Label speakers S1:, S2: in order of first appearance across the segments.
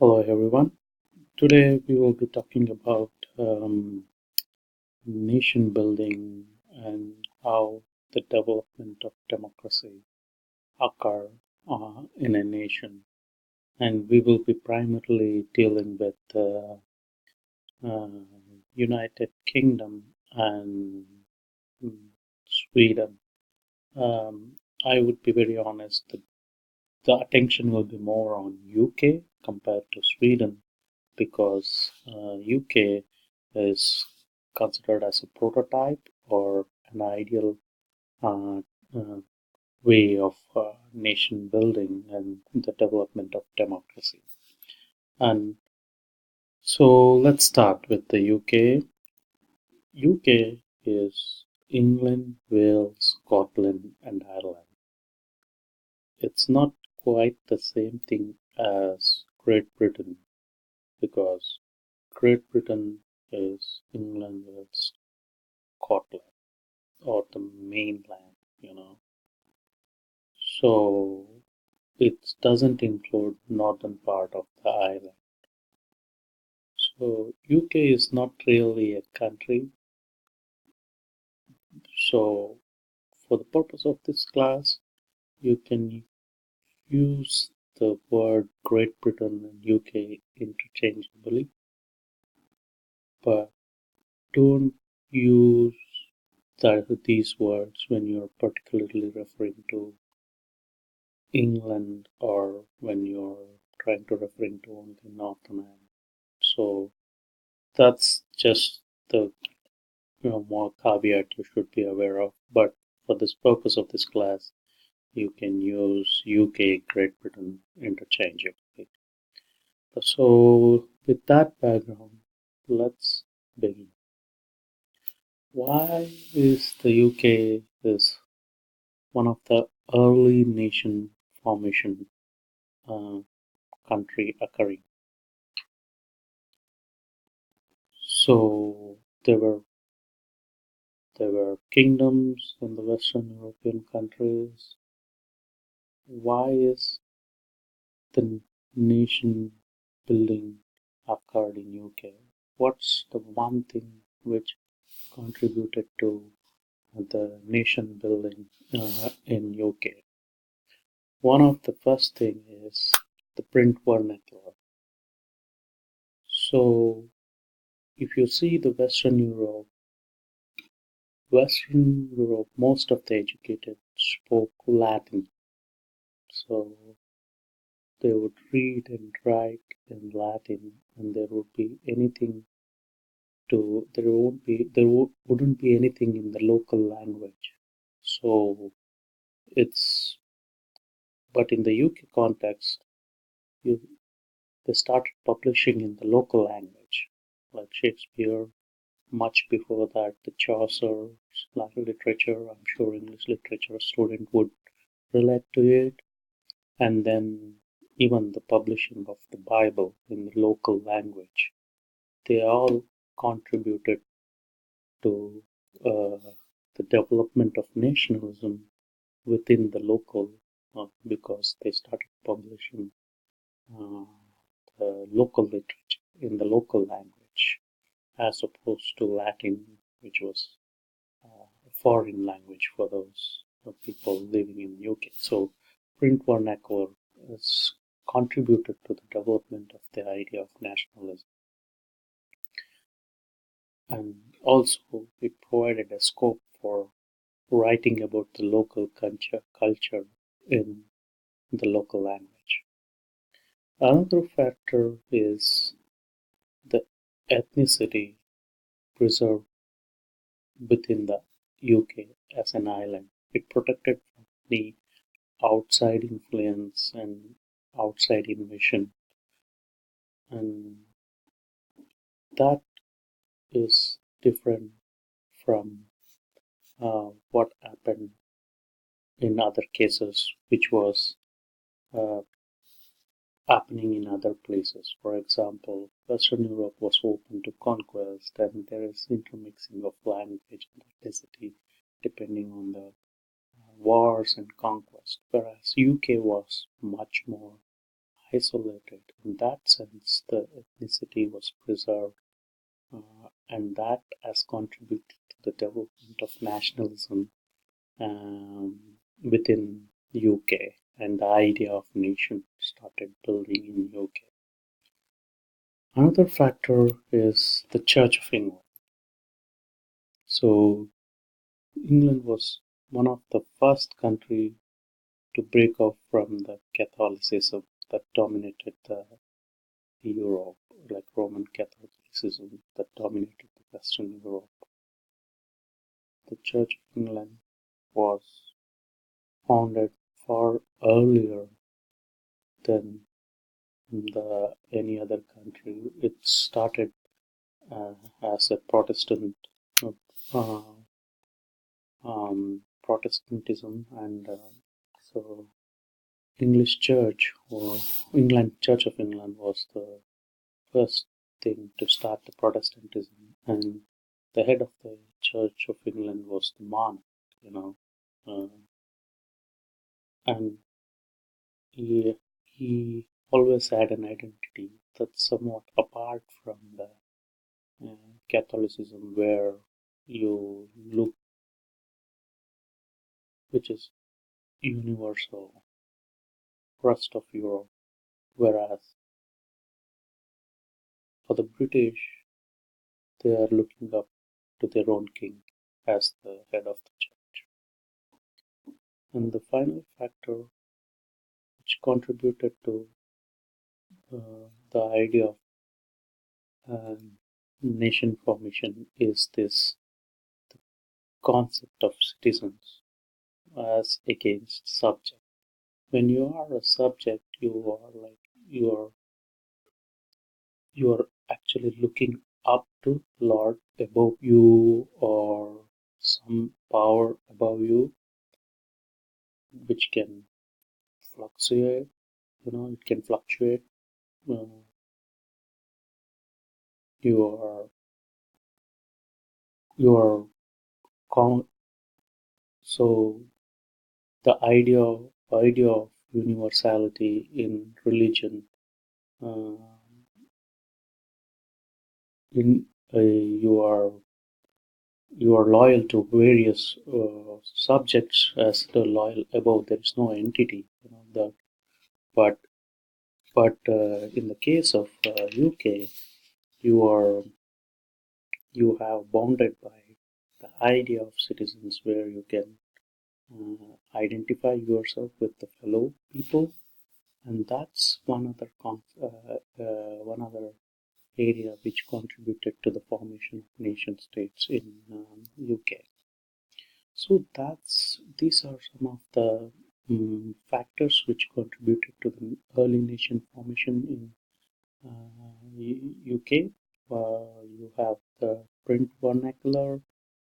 S1: Hello everyone. Today we will be talking about nation building and how the development of democracy occur in a nation. And we will be primarily dealing with uh, United Kingdom and mm, Sweden. I would be very honest that the attention will be more on UK compared to Sweden because UK is considered as a prototype or an ideal uh, uh, way of nation building and the development of democracy. And so let's start with the UK. UK is England, Wales, Scotland, and Ireland. It's not quite the same thing as Great Britain because Great Britain is England, Wales, Scotland, or the mainland, you know. So it doesn't include northern part of the island. So UK is not really a country. So for the purpose of this class, you can use the word Great Britain and UK interchangeably, but don't use these words when you're particularly referring to England or when you're trying to referring to only Northern Ireland. So that's just the more caveat you should be aware of. But for this purpose of this class, you can use UK, Great Britain interchangeably. So with that background, let's begin. Why is the UK is one of the early nation formation uh, country occurring? So there were kingdoms in the Western European countries. Why is the nation building occurred in UK? What's the one thing which contributed to the nation building in UK? One of the first thing is the print vernacular. So if you see the Western Europe, most of the educated spoke Latin. So they would read and write in Latin, and wouldn't be anything in the local language. So it's but in the UK context, you, they started publishing in the local language, like Shakespeare. Much before that, the Chaucer's Latin literature. I'm sure English literature student would relate to it, and then even the publishing of the Bible in the local language. They all contributed to the development of nationalism within the local because they started publishing uh, the local literature in the local language as opposed to Latin, which was a foreign language for those people living in the UK. So print vernacular has contributed to the development of the idea of nationalism. And also it provided a scope for writing about the local culture in the local language. Another factor is the ethnicity preserved within the UK as an island. It protected from the outside influence and outside invasion, and that is different from what happened in other cases, which was uh, happening in other places. For example, Western Europe was open to conquest, and there is intermixing of language and ethnicity depending on the wars and conquest, whereas UK was much more isolated. In that sense, the ethnicity was preserved, and that has contributed to the development of nationalism within UK, and the idea of nation started building in UK. Another factor is the Church of England. So England was one of the first country to break off from the Catholicism that dominated the Europe, like Roman Catholicism that dominated the Western Europe. The Church of England was founded far earlier than any other country. It started as a Protestant uh, Protestantism, and so English Church or Church of England was the first thing to start the Protestantism, and the head of the Church of England was the monarch, you know, uh, and he always had an identity that's somewhat apart from the Catholicism, where you look, which is universal, rest of Europe, whereas for the British, they are looking up to their own king as the head of the church. And the final factor which contributed to the idea of nation formation is this concept of citizens as against subject. When you are a subject, you are actually looking up to Lord above you, or some power above you, which can fluctuate. It can fluctuate. Uh, you are you are con- so the idea of universality in religion, uh, in you are loyal to various subjects as the loyal above. There is no entity, that. But in the case of UK, you are you have bounded by the idea of citizens, where you can identify yourself with the fellow people, and that's one other area which contributed to the formation of nation states in UK. So these are some of the factors which contributed to the early nation formation in UK. You have the print vernacular,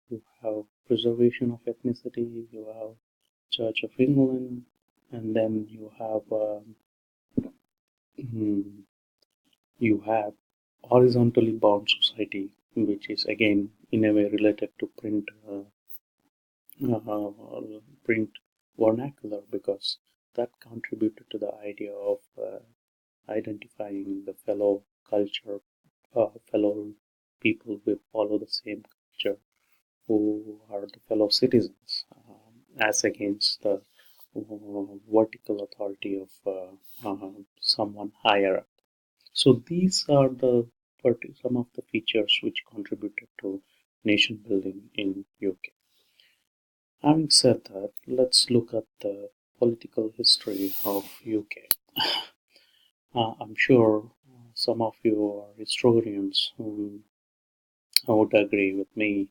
S1: you have preservation of ethnicity, you have Church of England, and then mm, you have horizontally bound society, which is again in a way related to print vernacular, because that contributed to the idea of identifying the fellow culture, fellow people who follow the same culture, who are the fellow citizens, as against the vertical authority of someone higher up. So these are some of the features which contributed to nation building in UK. Having said that, let's look at the political history of UK. I'm sure some of you are historians who would agree with me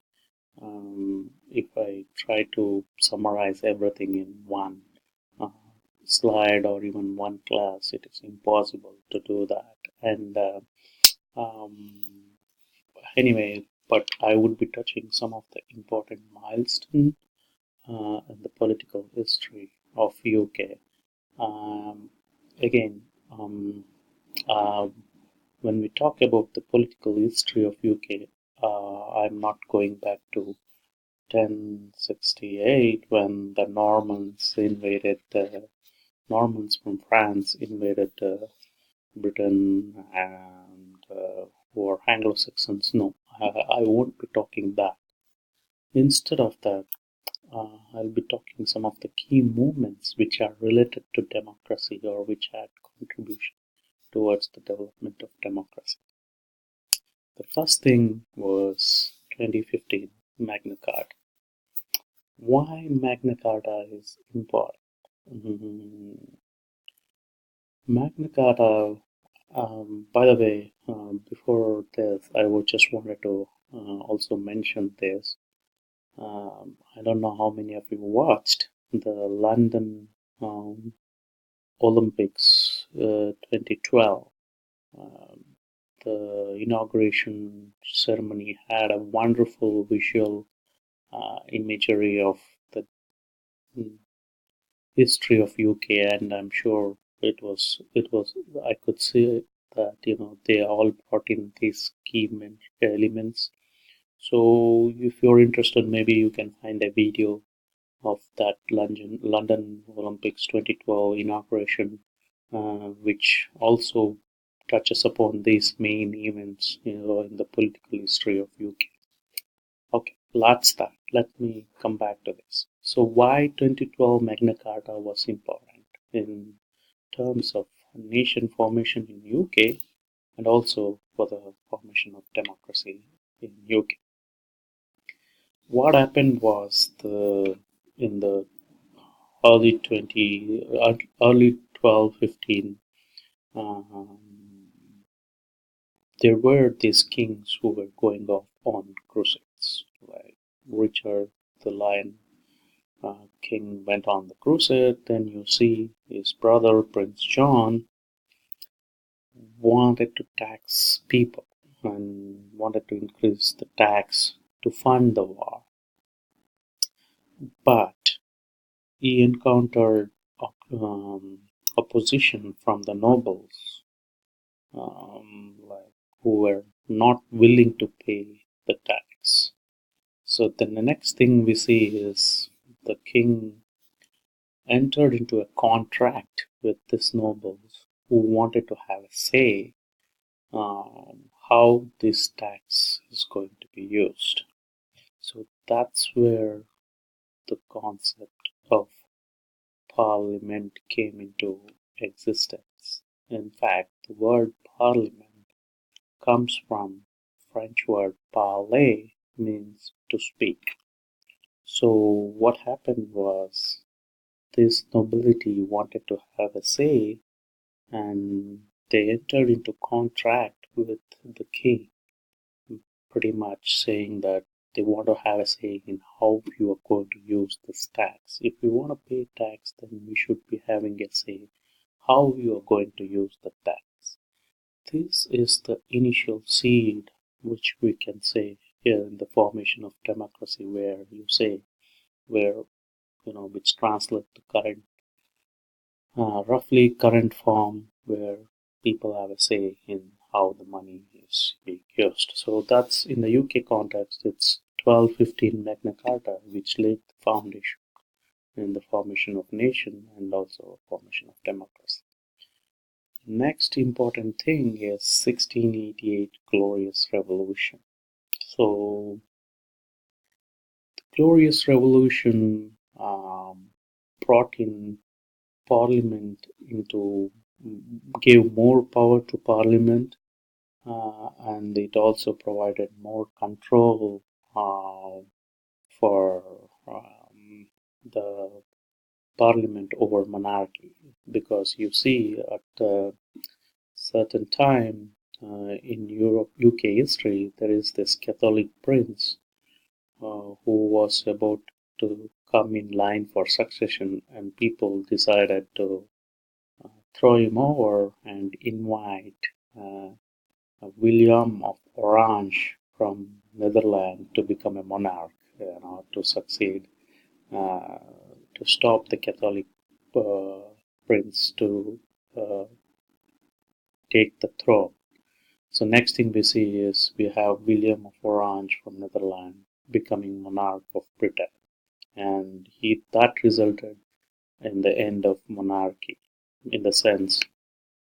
S1: if I try to summarize everything in one uh, slide or even one class. It is impossible to do that. And um, anyway, but I would be touching some of the important milestones in the political history of UK. Um, again, uh, when we talk about the political history of UK, I'm not going back to 1068 when the Normans from France invaded Britain and who are Anglo-Saxons. No, I won't be talking that. Instead of that, I'll be talking some of the key movements which are related to democracy or which had contribution towards the development of democracy. The first thing was 2015 Magna Carta. Why Magna Carta is important? Magna Carta, by the way, before this, I would just wanted to also mention this. I don't know how many of you watched the London Olympics 2012. Um, the inauguration ceremony had a wonderful visual imagery of the history of UK, and I'm sure it was I could see that they all brought in these key elements. So if you're interested, maybe you can find a video of that London Olympics 2012 inauguration, which also touches upon these main events, in the political history of UK. Okay, let's start. Let me come back to this. So why 2012 Magna Carta was important in terms of nation formation in UK and also for the formation of democracy in UK. What happened was in the early 1215, there were these kings who were going off on crusades, like Richard the Lion King went on the crusade. Then you see his brother Prince John wanted to tax people and wanted to increase the tax to fund the war, but he encountered opposition from the nobles, like who were not willing to pay the tax. So then the next thing we see is the king entered into a contract with these nobles who wanted to have a say how this tax is going to be used. So that's where the concept of parliament came into existence. In fact, the word parliament comes from French word parler, means to speak. So what happened was this nobility wanted to have a say, and they entered into contract with the king, pretty much saying that they want to have a say in how you are going to use this tax. If you want to pay tax, then we should be having a say how you are going to use the tax. This is the initial seed, which we can say here in the formation of democracy, where which translates to current, roughly current form, where people have a say in how the money is being used. So that's in the UK context, it's 1215 Magna Carta, which laid the foundation in the formation of nation and also formation of democracy. Next important thing is 1688 Glorious Revolution. So the Glorious Revolution brought in Parliament gave more power to Parliament, and it also provided more control for the Parliament over monarchy, because you see at a certain time in Europe, UK history, there is this Catholic prince who was about to come in line for succession, and people decided to throw him over and invite William of Orange from Netherlands to become a monarch, to succeed, to stop the Catholic prince to take the throne. So next thing we see is we have William of Orange from Netherlands becoming monarch of Britain, and that resulted in the end of monarchy, in the sense